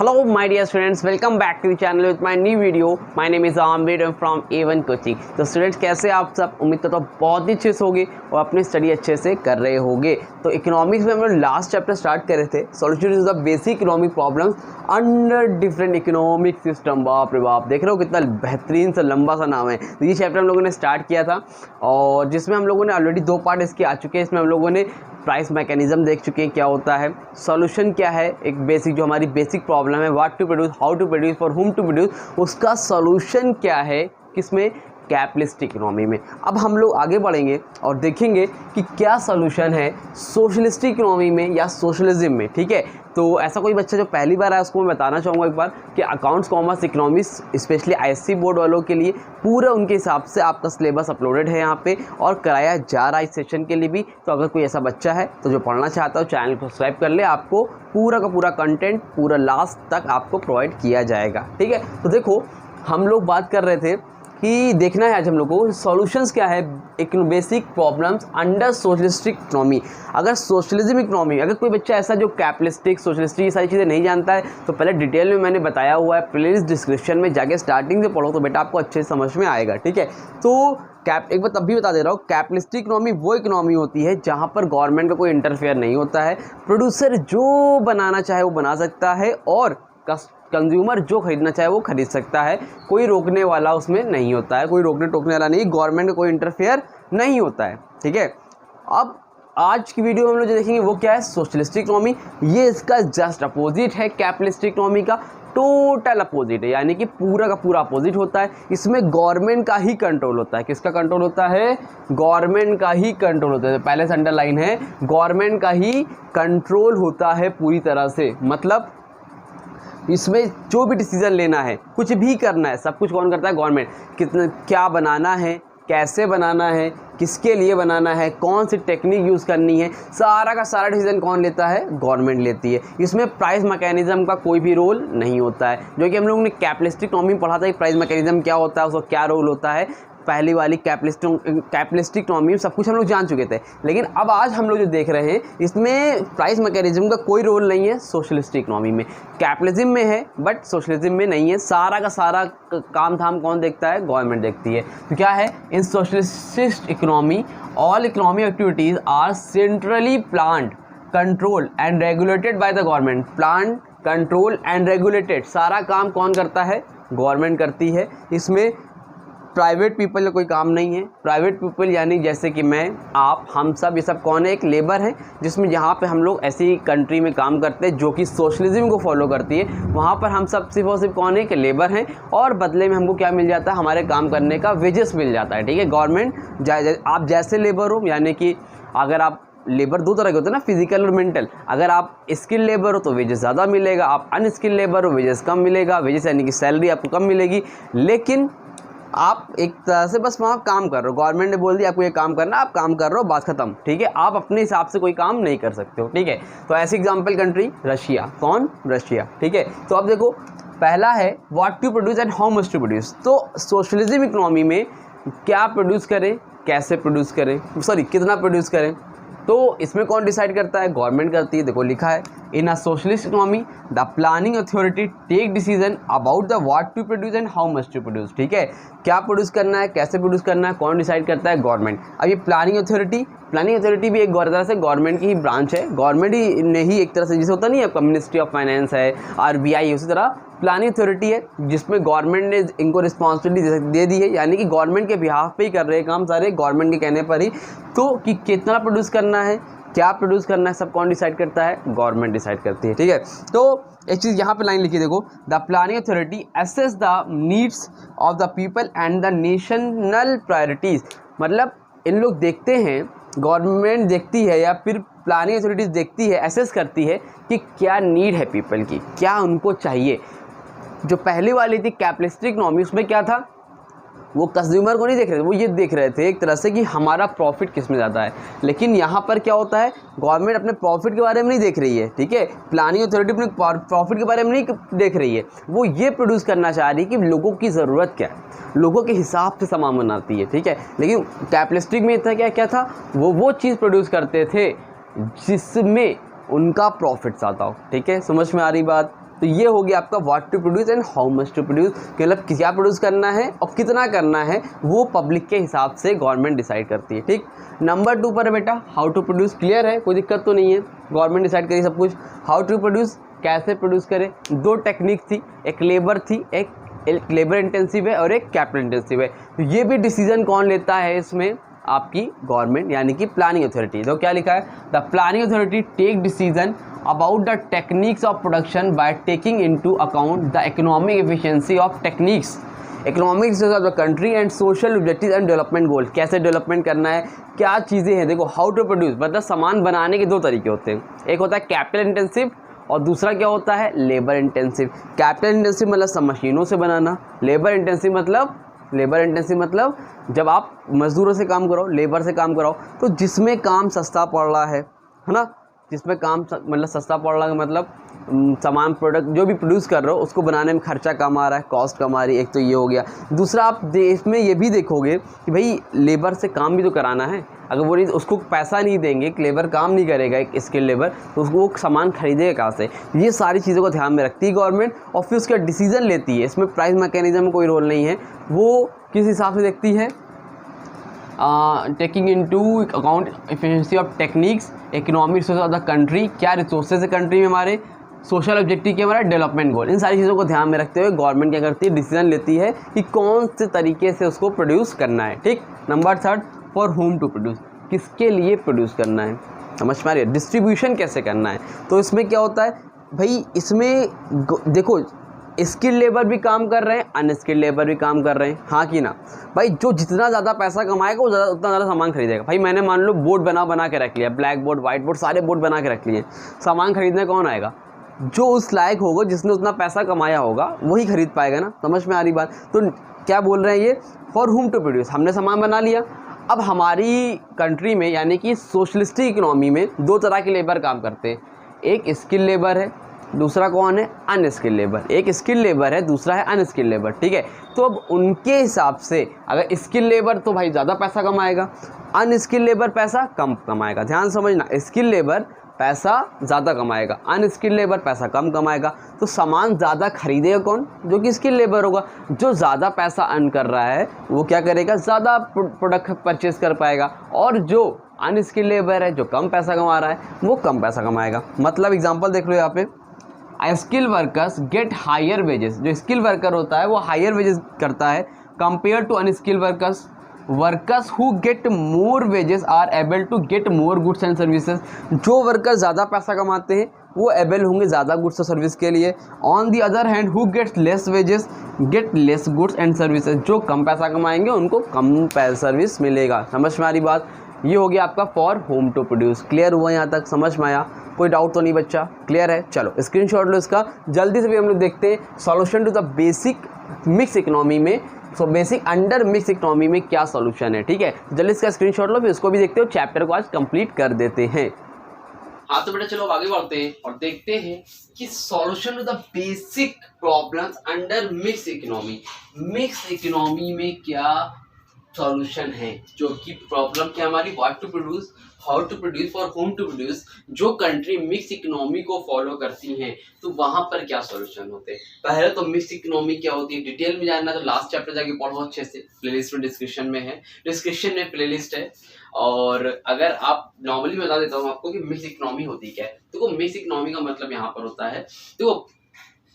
Hello my dear students, welcome back to the channel with my new video. My name is Amir from A1 Coaching. तो students कैसे आप सब, उम्मीद करता हूँ बहुत ही अच्छे से होंगे और अपनी स्टडी अच्छे से कर रहे होंगे। तो इकोनॉमिक्स में हम लोग लास्ट चैप्टर स्टार्ट कर रहे थे, solution of the basic economic problems under different economic system. बाप रे बाप, देख रहे हो कितना बेहतरीन सा लंबा सा नाम है। तो ये चैप्टर हम लोगों ने स्टार्ट किया था और जिसमें हम लोगों ने ऑलरेडी 2 पार्ट इसके आ चुके हैं। इसमें हम लोगों ने प्राइस मैकेनिज्म देख चुके हैं क्या होता है, सॉल्यूशन क्या है, एक बेसिक जो हमारी बेसिक प्रॉब्लम है what to produce, how to produce, for whom to produce, उसका सॉल्यूशन क्या है, किसमें, कैपिटलिस्टिक इकोनॉमी में। अब हम लोग आगे बढ़ेंगे और देखेंगे कि क्या सॉल्यूशन है सोशलिस्टिक इकोनॉमी में या सोशलिज्म में। ठीक है, तो ऐसा कोई बच्चा जो पहली बार आया उसको मैं बताना चाहूँगा एक बार कि accounts, commerce, economics specially ISC board वालों के लिए पूरा उनके हिसाब से आपका सिलेबस अपलोडेड है यहाँ पे और कराया जा रहा है इस सेशन के लिए भी। तो अगर कोई ऐसा बच्चा है तो जो पढ़ना चाहता हो चैनल को सब्सक्राइब कर ले, आपको पूरा का पूरा कंटेंट पूरा लास्ट तक आपको प्रोवाइड किया जाएगा। ठीक है, तो देखो हम लोग बात कर रहे थे कि देखना है आज हम लोग को सॉल्यूशंस क्या है एक basic problems under socialistic economy. अगर सोशलिज्म इकोनॉमी, अगर कोई बच्चा ऐसा जो कैपिटलिस्टिक, सोशलिस्टिक ये सारी चीज़ें नहीं जानता है तो पहले डिटेल में मैंने बताया हुआ है, प्लीज़ डिस्क्रिप्शन में जाके स्टार्टिंग से पढ़ो तो बेटा आपको अच्छे से समझ में आएगा। ठीक है, तो एक बार तब भी बता दे रहा हूँ, कैपिटलिस्टिक इकोनॉमी वो इकोनॉमी होती है जहाँ पर गवर्नमेंट का कोई इंटरफेयर नहीं होता है, प्रोड्यूसर जो बनाना चाहे वो बना सकता है और कंज्यूमर जो खरीदना चाहे वो खरीद सकता है, कोई रोकने वाला उसमें नहीं होता है, कोई रोकने टोकने वाला नहीं, गवर्नमेंट का कोई इंटरफेयर नहीं होता है। ठीक है, अब आज की वीडियो में हम लोग जो देखेंगे वो क्या है, सोशलिस्टिक इकोनॉमी। ये इसका जस्ट अपोजिट है कैपिटलिस्टिक इकोनॉमी का, टोटल अपोजिट है, यानी कि पूरा का पूरा अपोजिट होता है। इसमें गवर्नमेंट का ही कंट्रोल होता है। किसका कंट्रोल होता है? गवर्नमेंट का ही कंट्रोल होता है। पहले से अंडरलाइन है, गवर्नमेंट का ही कंट्रोल होता है पूरी तरह से। मतलब इसमें जो भी डिसीजन लेना है, कुछ भी करना है, सब कुछ कौन करता है? गवर्नमेंट। कितना क्या बनाना है, कैसे बनाना है, किसके लिए बनाना है, कौन सी टेक्निक यूज़ करनी है, सारा का सारा डिसीजन कौन लेता है? गवर्नमेंट लेती है। इसमें प्राइस मैकेनिज्म का कोई भी रोल नहीं होता है, जो कि हम लोगों ने कैपिटलिस्टिक इकोनॉमी में पढ़ा था कि प्राइस मैकेनिज्म क्या होता है, उसका क्या रोल होता है। पहली वाली कैपिटलिस्टिक इकोनॉमी में सब कुछ हम लोग जान चुके थे, लेकिन अब आज हम लोग जो देख रहे हैं इसमें प्राइस मैकेनिज्म का कोई रोल नहीं है सोशलिस्टिक इकोनॉमी में। कैपिटलिज्म में है बट सोशलिज्म में नहीं है। सारा का सारा काम धाम कौन देखता है? गवर्नमेंट देखती है। तो क्या है, in socialist economy all economic activities are centrally planned, control and regulated by the government. Plan, control and regulated, सारा काम कौन करता है? गवर्नमेंट करती है। इसमें प्राइवेट पीपल का कोई काम नहीं है। प्राइवेट पीपल यानी जैसे कि मैं, आप, हम सब, ये सब कौन है? एक लेबर है, जिसमें जहाँ पे हम लोग ऐसी कंट्री में काम करते हैं जो कि सोशलिज्म को फॉलो करती है, वहाँ पर हम सब सिर्फ और सिर्फ कौन है? कि लेबर हैं और बदले में हमको क्या मिल जाता है? हमारे काम करने का वेजेस मिल जाता है। ठीक है, गवर्नमेंट आप जैसे लेबर हो, यानी कि अगर आप लेबर 2 तरह के होते हैं ना, फिजिकल और मेंटल। अगर आप स्किल लेबर हो तो वेजेस ज़्यादा मिलेगा, आप अनस्किल लेबर हो वेजेस कम मिलेगा। वेजेस यानी कि सैलरी आपको कम मिलेगी, लेकिन आप एक तरह से बस वहाँ काम कर रहे हो। गवर्नमेंट ने बोल दिया आपको ये काम करना, आप काम कर रहे हो, बात खत्म। ठीक है, आप अपने हिसाब से कोई काम नहीं कर सकते हो। ठीक है, तो ऐसी एग्जांपल कंट्री रशिया। कौन? रशिया। ठीक है, तो अब देखो पहला है what to produce and how much to produce. तो सोशलिज्म इकोनॉमी में क्या प्रोड्यूस करें, कैसे प्रोड्यूस करें, कितना प्रोड्यूस करें, तो इसमें कौन डिसाइड करता है? गवर्नमेंट करती है। देखो लिखा है, in a socialist economy the planning authority take decision about the what to produce and how much to produce. ठीक है, क्या प्रोड्यूस करना है, कैसे प्रोड्यूस करना है, कौन डिसाइड करता है? गवर्नमेंट। अब ये प्लानिंग अथॉरिटी भी एक तरह से गवर्नमेंट की ही ब्रांच है। गवर्नमेंट ही ने ही एक तरह से, जैसे होता नहीं है मिनिस्ट्री ऑफ फाइनेंस है, RBI, उसी तरह प्लानिंग अथॉरिटी है जिसमें गवर्नमेंट ने इनको रिस्पॉन्सिबिलिटी दे दी है, यानी कि गवर्नमेंट के बिहाफ पे ही कर रहे हैं काम सारे, गवर्नमेंट के कहने पर ही। तो कि कितना प्रोड्यूस करना है, क्या प्रोड्यूस करना है, सब कौन डिसाइड करता है? गवर्नमेंट डिसाइड करती है। ठीक है, तो एक चीज़ यहाँ पे लाइन लिखी देखो, the planning authority assess the needs of the people and the national priorities. मतलब इन लोग देखते हैं, गवर्नमेंट देखती है या फिर प्लानिंग अथॉरिटीज़ देखती है, असेस करती है कि क्या नीड है पीपल की, क्या उनको चाहिए। जो पहली वाली थी कैपिटलिस्टिक इकोनॉमी, उसमें क्या था? वो कंज्यूमर को नहीं देख रहे थे, वो ये देख रहे थे एक तरह से कि हमारा प्रॉफिट किस में ज़्यादा है। लेकिन यहाँ पर क्या होता है, गवर्नमेंट अपने प्रॉफिट के बारे में नहीं देख रही है। ठीक है, प्लानिंग अथॉरिटी अपने प्रॉफिट के बारे में नहीं देख रही है, वो ये प्रोड्यूस करना चाह रही है कि लोगों की ज़रूरत क्या है, लोगों के हिसाब से सामान बनाती है। ठीक है, लेकिन कैपिटलिस्टिक में था क्या था, वो चीज़ प्रोड्यूस करते थे जिसमें उनका प्रॉफिट ज़्यादा हो। ठीक है, समझ में आ रही बात? तो ये हो गया आपका what to produce and how much to produce, मतलब क्या प्रोड्यूस करना है और कितना करना है वो पब्लिक के हिसाब से गवर्नमेंट डिसाइड करती है। ठीक, नंबर 2 पर है बेटा हाउ टू प्रोड्यूस। क्लियर है, कोई दिक्कत तो नहीं है, गवर्नमेंट डिसाइड करी सब कुछ। हाउ टू प्रोड्यूस, कैसे प्रोड्यूस करें। 2 टेक्निक थी, एक लेबर थी, एक लेबर इंटेंसिव है और एक कैपिटल इंटेंसिव है। तो ये भी डिसीजन कौन लेता है इसमें, आपकी गवर्नमेंट यानी कि प्लानिंग अथॉरिटी। तो क्या लिखा है, the planning authority take decision about the techniques of production by taking into account the economic efficiency of techniques, economic of the country and social objective and development goal. कैसे development करना है, क्या चीज़ें हैं। देखो हाउ टू प्रोड्यूस मतलब सामान बनाने के 2 तरीके होते हैं, एक होता है कैपिटल इंटेंसिव और दूसरा क्या होता है लेबर इंटेंसिव। कैपिटल इंटेंसिव मतलब सब मशीनों से बनाना, लेबर इंटेंसिव मतलब जब आप मजदूरों से काम कराओ, लेबर से काम कराओ, तो जिसमें काम सस्ता पड़ रहा है ना, जिसमें काम मतलब सस्ता पड़ रहा है मतलब सामान प्रोडक्ट जो भी प्रोड्यूस कर रहे हो उसको बनाने में खर्चा कम आ रहा है, कॉस्ट कम आ रही है। एक तो ये हो गया। दूसरा आप इसमें ये भी देखोगे कि भाई लेबर से काम भी तो कराना है, अगर वो उसको पैसा नहीं देंगे, लेबर काम नहीं करेगा, एक स्किल लेबर, तो उसको वो सामान खरीदेगा कहाँ से। ये सारी चीज़ों को ध्यान में रखती है गवर्नमेंट और फिर उसका डिसीजन लेती है। इसमें प्राइस मैकेनिज्म में कोई रोल नहीं है, वो किस हिसाब से देखती है, taking into account efficiency of techniques, economic resource of the country, क्या रिसोर्सेज है कंट्री में हमारे, सोशल ऑब्जेक्टिव क्या हमारा डेवलपमेंट गोल। इन सारी चीज़ों को ध्यान में रखते हुए गवर्नमेंट क्या करती है, डिसीजन लेती है कि कौन से तरीके से उसको प्रोड्यूस करना है। ठीक, number 3 for whom to produce, किसके लिए प्रोड्यूस करना है, समझ में आ रही है। डिस्ट्रीब्यूशन कैसे करना है, तो इसमें क्या होता है भाई, इसमें देखो स्किल लेबर भी काम कर रहे हैं, अनस्किल्ड लेबर भी काम कर रहे हैं, हाँ कि ना भाई। जो जितना ज़्यादा पैसा कमाएगा वो उतना ज़्यादा सामान खरीदेगा। भाई मैंने मान लो बोर्ड बना के रख लिया, ब्लैक बोर्ड, वाइट बोर्ड, सारे बोर्ड बना के रख लिए, सामान खरीदने कौन आएगा, जो उस लायक होगा, जिसने उतना पैसा कमाया होगा वही खरीद पाएगा ना, समझ में आ रही बात। तो क्या बोल रहे हैं ये, फॉर हुम टू प्रोड्यूस, हमने सामान बना लिया। अब हमारी कंट्री में यानी कि सोशलिस्टिक इकोनॉमी में 2 तरह के लेबर काम करते हैं, एक स्किल लेबर है, दूसरा कौन है, अनस्किल लेबर। एक स्किल लेबर है, दूसरा है अनस्किल लेबर। ठीक है, तो अब उनके हिसाब से अगर स्किल लेबर तो भाई ज़्यादा पैसा कमाएगा, अनस्किल लेबर पैसा कम कमाएगा। ध्यान समझना, स्किल लेबर पैसा ज़्यादा कमाएगा, अनस्किल लेबर पैसा कम कमाएगा। तो सामान ज़्यादा खरीदेगा कौन, जो कि स्किल लेबर होगा। जो ज़्यादा पैसा अर्न कर रहा है वो क्या करेगा, ज़्यादा प्रोडक्ट परचेज कर पाएगा, और जो अनस्किल लेबर है, जो कम पैसा कमा रहा है, वो कम पैसा कमाएगा। मतलब एग्जांपल देख लो यहाँ पे, skill workers get higher wages. जो स्किल वर्कर होता है वो हायर वेजेस करता है compare to unskill workers. Workers who get more wages are able to get more goods and services. जो वर्कर ज़्यादा पैसा कमाते हैं वो एबल होंगे ज़्यादा गुड्स और सर्विस के लिए। On the other hand who gets less wages get less goods and services. जो कम पैसा कमाएंगे उनको कम सर्विस मिलेगा। समझ में आ रही बात। ये हो गया आपका for whom to produce. Clear हुआ यहाँ तक, समझ में आया, कोई डाउट तो नहीं बच्चा, क्लियर है। चलो स्क्रीनशॉट लो इसका, जल्दी से भी हम लोग देखते हैं solution to the basic mix economy में। So basic under mix economy में क्या सॉल्यूशन है, ठीक है। जल्दी इसका स्क्रीनशॉट लो, फिर उसको भी देखते हो, चैप्टर को आज कंप्लीट कर देते हैं। हाँ तो बेटा चलो आगे बढ़ते हैं और देखते हैं कि solution to the basic problems under mix economy. Mix economy में क्या सॉल्यूशन है, जो कि प्रॉब्लम क्या हमारी, what to produce, how to produce और होम टू प्रोड्यूस। जो कंट्री मिक्स इकोनॉमी को फॉलो करती हैं तो वहां पर क्या सॉल्यूशन होते हैं। पहले तो मिक्स इकोनॉमी क्या होती है डिटेल में जानना तो लास्ट चैप्टर जाके पढ़ो अच्छे से, प्लेलिस्ट में डिस्क्रिप्शन में है, डिस्क्रिप्शन में प्लेलिस्ट है। और अगर आप नॉर्मली बता देता हूँ आपको कि मिक्स इकोनॉमी होती क्या है। तो मिक्स इकोनॉमी का मतलब यहाँ पर होता है, तो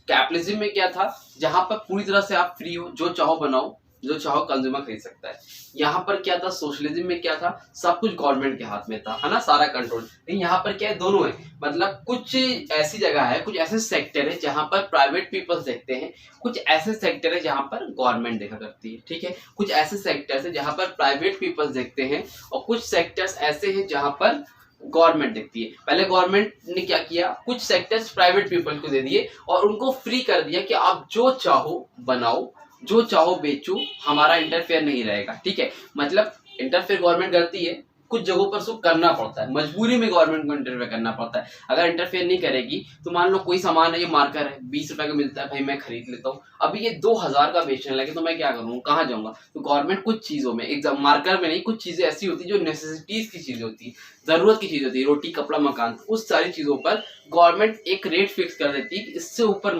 कैपिटलिज्म में क्या था, जहां पर पूरी तरह से आप फ्री हो, जो चाहो बनाओ, जो चाहो कंज्यूमर खरीद सकता है। यहाँ पर क्या था, सोशलिज्म में क्या था, सब कुछ गवर्नमेंट के हाथ में था, है ना, सारा कंट्रोल। लेकिन यहाँ पर क्या है, दोनों है। मतलब कुछ ऐसी जगह है, कुछ ऐसे सेक्टर है जहाँ पर प्राइवेट पीपल्स देखते हैं, कुछ ऐसे सेक्टर है जहाँ पर गवर्नमेंट देखा करती है, ठीक है। कुछ ऐसे सेक्टर्स है जहाँ पर प्राइवेट पीपल्स देखते हैं और कुछ सेक्टर्स ऐसे हैं जहाँ पर गवर्नमेंट देखती है। पहले गवर्नमेंट ने क्या किया, कुछ सेक्टर्स प्राइवेट पीपल को दे दिए और उनको फ्री कर दिया कि आप जो चाहो बनाओ, जो चाहो बेचो, हमारा इंटरफेयर नहीं रहेगा, ठीक है। मतलब इंटरफेयर गवर्नमेंट करती है कुछ जगहों पर उसको करना पड़ता है, मजबूरी में गवर्नमेंट को इंटरफेयर करना पड़ता है। अगर इंटरफेयर नहीं करेगी तो मान लो कोई सामान है, ये मार्कर है 20 रुपए का मिलता है, भाई मैं खरीद लेता हूँ, अभी ये 2000 का बेचने लगे तो मैं क्या करूँ, कहाँ जाऊंगा? तो गवर्नमेंट कुछ चीजों में, एग्जाम मार्कर में नहीं, कुछ चीजें ऐसी होती है जो नेसेसिटीज की चीजें होती है, जरूरत की चीज होती है, रोटी कपड़ा मकान, उस सारी चीजों पर गवर्नमेंट एक रेट फिक्स कर देती है कि इससे ऊपर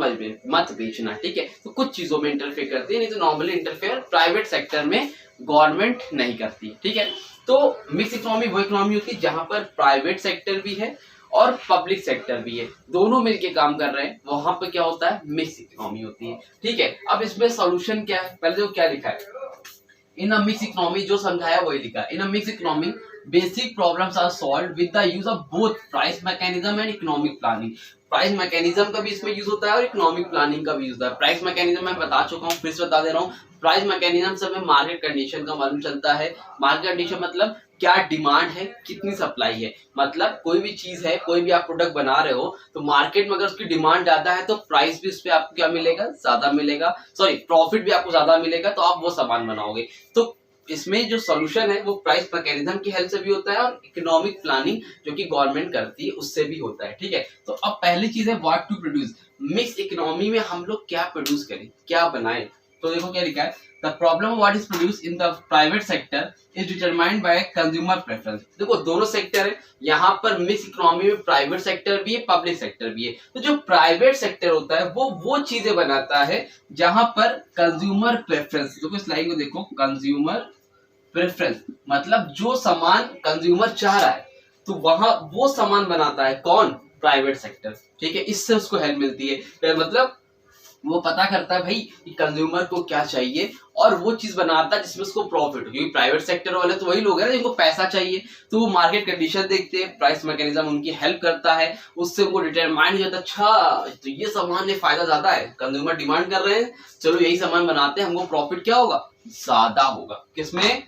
मत बेचना, ठीक है। तो कुछ चीजों में इंटरफेयर करती है, नहीं तो नॉर्मली इंटरफेयर प्राइवेट सेक्टर में गवर्नमेंट नहीं करती, ठीक है। तो मिक्स इकोनॉमी वो इकोनॉमी होती है जहां पर प्राइवेट सेक्टर भी है और पब्लिक सेक्टर भी है, दोनों मिलके काम कर रहे हैं, वहां पर क्या होता है, मिक्स इकोनॉमी होती है, ठीक है। अब इसमें सॉल्यूशन क्या है, पहले तो क्या लिखा है, इन अ मिक्स इकोनॉमी, जो समझाया वही लिखा, in a mix economy basic problems are solved with the use of both price mechanism and economic planning. Price mechanism का भी इसमें यूज होता है और इकोनॉमिक प्लानिंग का भी यूज होता है। प्राइस मैकेनिज्म मैं बता चुका हूँ, फिर से बता दे रहा हूँ। प्राइस मैकेनिज्म से हमें मार्केट कंडीशन का मालूम चलता है। मार्केट कंडीशन मतलब क्या डिमांड है, कितनी सप्लाई है, मतलब कोई भी चीज है, कोई भी आप प्रोडक्ट बना रहे हो तो मार्केट में अगर उसकी डिमांड ज्यादा है तो प्राइस भी उस पर आपको क्या मिलेगा, ज्यादा मिलेगा, सॉरी प्रॉफिट भी आपको ज्यादा मिलेगा, तो आप वो सामान बनाओगे। तो इसमें जो सॉल्यूशन है वो प्राइस मैकेनिज्म की हेल्प से भी होता है और इकोनॉमिक प्लानिंग जो कि गवर्नमेंट करती है उससे भी होता है, ठीक है। तो अब पहली चीज है what to produce. Mix economy में हम लोग क्या प्रोड्यूस करें, क्या बनाएं, तो देखो क्या लिखा है, the problem what is produce in the private sector is determined by consumer preference. देखो दोनों सेक्टर है, यहाँ पर मिक्स इकोनॉमी में प्राइवेट सेक्टर भी है, पब्लिक सेक्टर भी है। तो जो प्राइवेट सेक्टर होता है वो चीजें बनाता है जहां पर कंज्यूमर प्रेफरेंस, देखो इस लाइन को देखो, कंज्यूमर प्रेफरेंस मतलब जो सामान कंज्यूमर चाह रहा है तो वहां वो सामान बनाता है कौन, प्राइवेट सेक्टर, ठीक है। इससे उसको हेल्प मिलती है, मतलब वो पता करता है भाई कि कंज्यूमर को क्या चाहिए और वो चीज बनाता है जिसमें उसको प्रॉफिट हो, क्योंकि प्राइवेट सेक्टर वाले तो वही लोग हैं ना जिनको पैसा चाहिए, तो वो मार्केट कंडीशन देखते हैं, प्राइस मैकेनिज्म उनकी हेल्प करता है, उससे वो डिटरमाइन हो जाता है, अच्छा तो ये सामान में फायदा ज्यादा है, कंज्यूमर डिमांड कर रहे हैं, चलो यही सामान बनाते हैं, हमको प्रॉफिट क्या होगा, ज्यादा होगा, किसमें,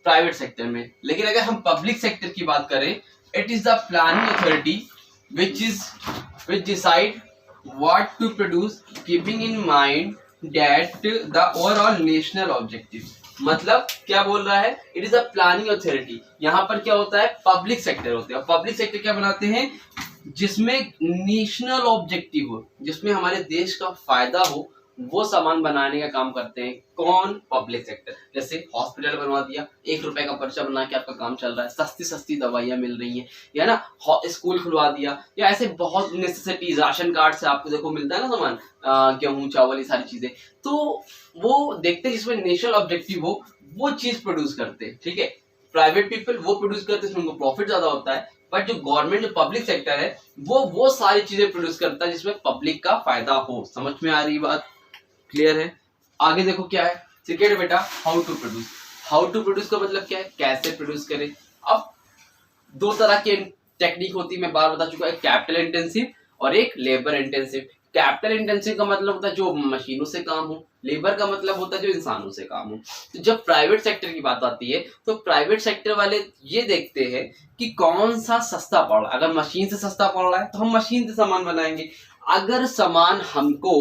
प्राइवेट सेक्टर में। लेकिन अगर हम पब्लिक सेक्टर की बात करें, it is the planning authority which decide what to produce keeping in mind that the overall national objective। मतलब क्या बोल रहा है, it is a planning authority, यहाँ पर क्या होता है, पब्लिक सेक्टर होते हैं। पब्लिक सेक्टर क्या बनाते हैं, जिसमें नेशनल ऑब्जेक्टिव हो, जिसमें हमारे देश का फायदा हो, वो सामान बनाने का काम करते हैं कौन, पब्लिक सेक्टर। जैसे हॉस्पिटल बनवा दिया, 1 रुपए का पर्चा बना के आपका काम चल रहा है, सस्ती सस्ती दवाइयां मिल रही हैं, या ना स्कूल खुलवा दिया, या ऐसे बहुत नेसेसिटीज, राशन कार्ड से आपको देखो मिलता है ना सामान, गेहूं चावल ये सारी चीजें, तो वो देखते हैं जिसमें नेशनल ऑब्जेक्टिव हो वो चीज प्रोड्यूस करते हैं, ठीक है। प्राइवेट पीपल वो प्रोड्यूस करते हैं, उनको प्रॉफिट ज्यादा होता है, बट जो गवर्नमेंट, जो पब्लिक सेक्टर है वो सारी चीजें प्रोड्यूस करता है जिसमें पब्लिक का फायदा हो। समझ में आ रही बात, क्लियर है। आगे देखो क्या है, ठीक है बेटा, how to produce. How to produce का मतलब क्या है, कैसे प्रोड्यूस करें। अब 2 तरह की टेक्निक होती है, मैं बार बता चुका, एक कैपिटल इंटेंसिव और एक लेबर इंटेंसिव। कैपिटल इंटेंसिव का मतलब होता है जो मशीनों से काम हो, लेबर का मतलब होता है जो इंसानों से काम हो। तो जब प्राइवेट सेक्टर की बात आती है तो प्राइवेट सेक्टर वाले ये देखते हैं कि कौन सा सस्ता पड़ रहा है, अगर मशीन से सस्ता पड़ रहा है तो हम मशीन से सामान बनाएंगे, अगर सामान हमको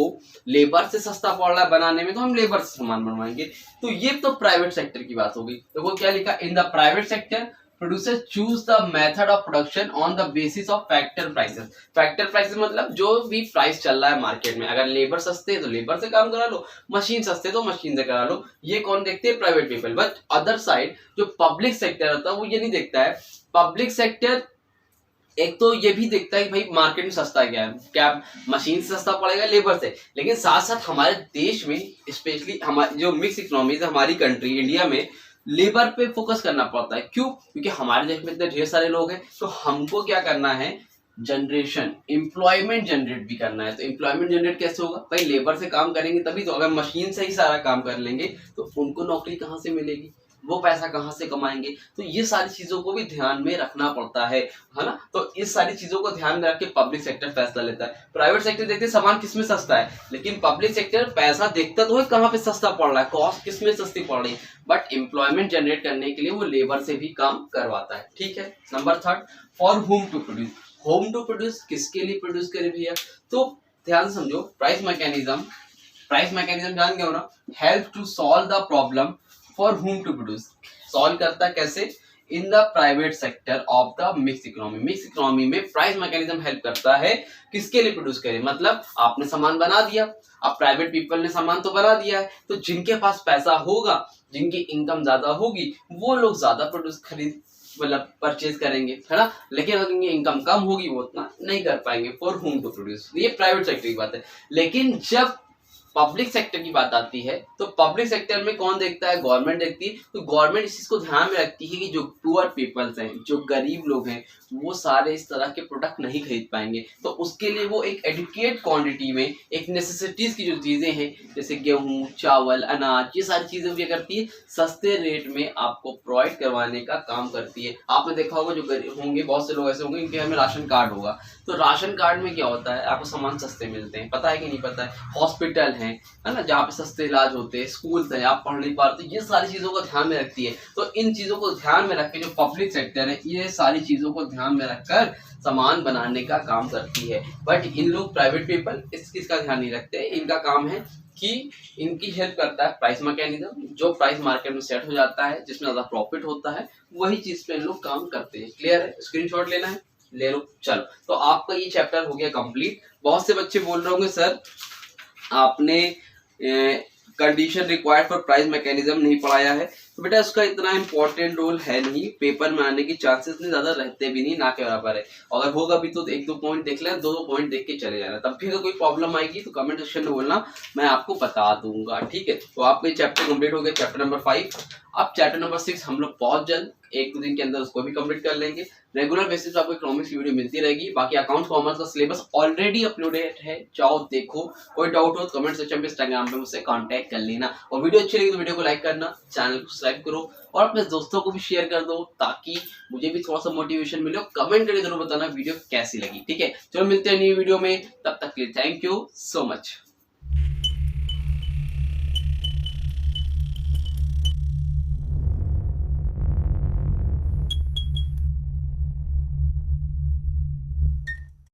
लेबर से सस्ता पड़ रहा है बनाने में तो हम लेबर से सामान बनवाएंगे। तो ये तो प्राइवेट सेक्टर की बात हो गई। तो वो क्या लिखा, इन the private sector producers choose the method of production on the basis of factor prices. Factor prices मतलब जो भी प्राइस चल रहा है मार्केट में, अगर लेबर सस्ते है तो लेबर से काम करा लो, मशीन सस्ते तो मशीन से करा लो। ये कौन देखते हैं, private people. But other side जो पब्लिक सेक्टर होता है वो ये नहीं देखता है। पब्लिक सेक्टर एक तो ये भी देखता है कि भाई मार्केट में सस्ता क्या है, क्या मशीन से सस्ता पड़ेगा लेबर से, लेकिन साथ साथ हमारे देश में स्पेशली हमारी जो मिक्स इकोनॉमी है, हमारी कंट्री इंडिया में लेबर पे फोकस करना पड़ता है। क्यों, क्योंकि हमारे देश में इतने ढेर सारे लोग हैं, तो हमको क्या करना है, जनरेशन, एम्प्लॉयमेंट जनरेट भी करना है। तो एम्प्लॉयमेंट जनरेट कैसे होगा, भाई लेबर से काम करेंगे तभी तो। अगर मशीन से ही सारा काम कर लेंगे तो उनको नौकरी कहाँ से मिलेगी, वो पैसा कहाँ से कमाएंगे। तो ये सारी चीजों को भी ध्यान में रखना पड़ता है ना। तो इस सारी चीजों को ध्यान में रख के पब्लिक सेक्टर फैसला लेता है। प्राइवेट सेक्टर देखते हैं सामान किसमें सस्ता है, लेकिन पब्लिक सेक्टर पैसा देखता तो है कहाँ पे सस्ता पड़ रहा है, कॉस्ट किसमें सस्ती पड़ रही है, बट एम्प्लॉयमेंट जनरेट करने के लिए वो लेबर से भी काम करवाता है। ठीक है। Number 3, for whom to produce. Whom to produce किसके लिए प्रोड्यूस करे भैया, तो ध्यान समझो, प्राइस मैकेनिज्म जान गए हो ना, help to solve the problem for whom to produce. Solve करता कैसे, in the private sector of the mix economy. Mix economy में प्राइस मैकेनिज्म हेल्प करता है किसके लिए प्रोड्यूस करे, मतलब आपने सामान बना दिया, अब प्राइवेट पीपल ने सामान तो बना दिया है, तो जिनके पास पैसा होगा, जिनकी इनकम ज्यादा होगी, वो लोग ज्यादा प्रोड्यूस खरीद मतलब परचेज करेंगे, है ना। लेकिन अगर इनकी इनकम कम होगी वो उतना नहीं कर पाएंगे। फॉर होम टू प्रोड्यूस, ये प्राइवेट सेक्टर की बात है। लेकिन जब पब्लिक सेक्टर की बात आती है तो पब्लिक सेक्टर में कौन देखता है, गवर्नमेंट देखती है। तो गवर्नमेंट इस चीज को ध्यान में रखती है कि जो पुअर पीपल्स हैं, जो गरीब लोग हैं, वो सारे इस तरह के प्रोडक्ट नहीं खरीद पाएंगे। तो उसके लिए वो एक एडुकेट क्वांटिटी में एक नेसेसिटीज की जो चीजें हैं जैसे गेहूं, चावल, अनाज, ये सारी चीजें क्या करती है, सस्ते रेट में आपको प्रोवाइड करवाने का काम करती है। आपने देखा होगा जो गरीब होंगे, बहुत से लोग ऐसे होंगे इनके घर में राशन कार्ड होगा, तो राशन कार्ड में क्या होता है, आपको सामान सस्ते मिलते हैं, पता है कि नहीं पता है। हॉस्पिटल है ना, जहाँ पे सस्ते इलाज होते हैं, स्कूल है, आप पढ़ नहीं पाते, ये सारी चीजों को ध्यान में रखती है। तो इन चीजों को ध्यान में रख के जो पब्लिक सेक्टर है, ये सारी चीजों को ध्यान में रखकर सामान बनाने का काम करती है। बट इन लोग प्राइवेट पीपल इस चीज का ध्यान नहीं रखते। इनका काम है कि इनकी हेल्प करता है प्राइस मैकेनिज्म, जो प्राइस मार्केट में सेट हो जाता है, जिसमें ज्यादा प्रॉफिट होता है, वही चीज पे इन लोग काम करते हैं। क्लियर है? स्क्रीनशॉट लेना है, ले लो। चलो, तो आपका ये चैप्टर हो गया कंप्लीट। बहुत से बच्चे बोल रहे होंगे सर आपने condition required for price mechanism नहीं पढ़ाया है। तो बेटा उसका इतना इंपॉर्टेंट रोल है नहीं, पेपर में आने की चांसेस नहीं ज्यादा रहते भी नहीं, ना के बराबर है। अगर होगा भी तो एक दो पॉइंट देख लेना, दो पॉइंट देख के चले जाना। तब भी अगर कोई प्रॉब्लम आएगी तो कमेंट सेक्शन में बोलना, मैं आपको बता दूंगा। ठीक है, तो आपका चैप्टर कंप्लीट हो गया, चैप्टर नंबर 5। अब चैप्टर नंबर 6 हम लोग बहुत जल्द 1-2 दिन के अंदर उसको भी कंप्लीट कर लेंगे। रेगुलर बेसिस पे आपको इकोनॉमिक्स की वीडियो मिलती रहेगी। बाकी अकाउंट कॉमर्स का सिलेबस ऑलरेडी अपलोडेड है, जाओ देखो। कोई डाउट हो तो कमेंट सेक्शन पे, इंस्टाग्राम पे मुझसे कांटेक्ट कर लेना। और वीडियो अच्छी लगी तो वीडियो को लाइक करना, चैनल को सब्सक्राइब करो और अपने दोस्तों को भी शेयर कर दो, ताकि मुझे भी थोड़ा सा मोटिवेशन मिले। कमेंट करके जरूर बताना वीडियो कैसी लगी। ठीक है, चलो मिलते हैं नई वीडियो में, तब तक के लिए थैंक यू सो मच।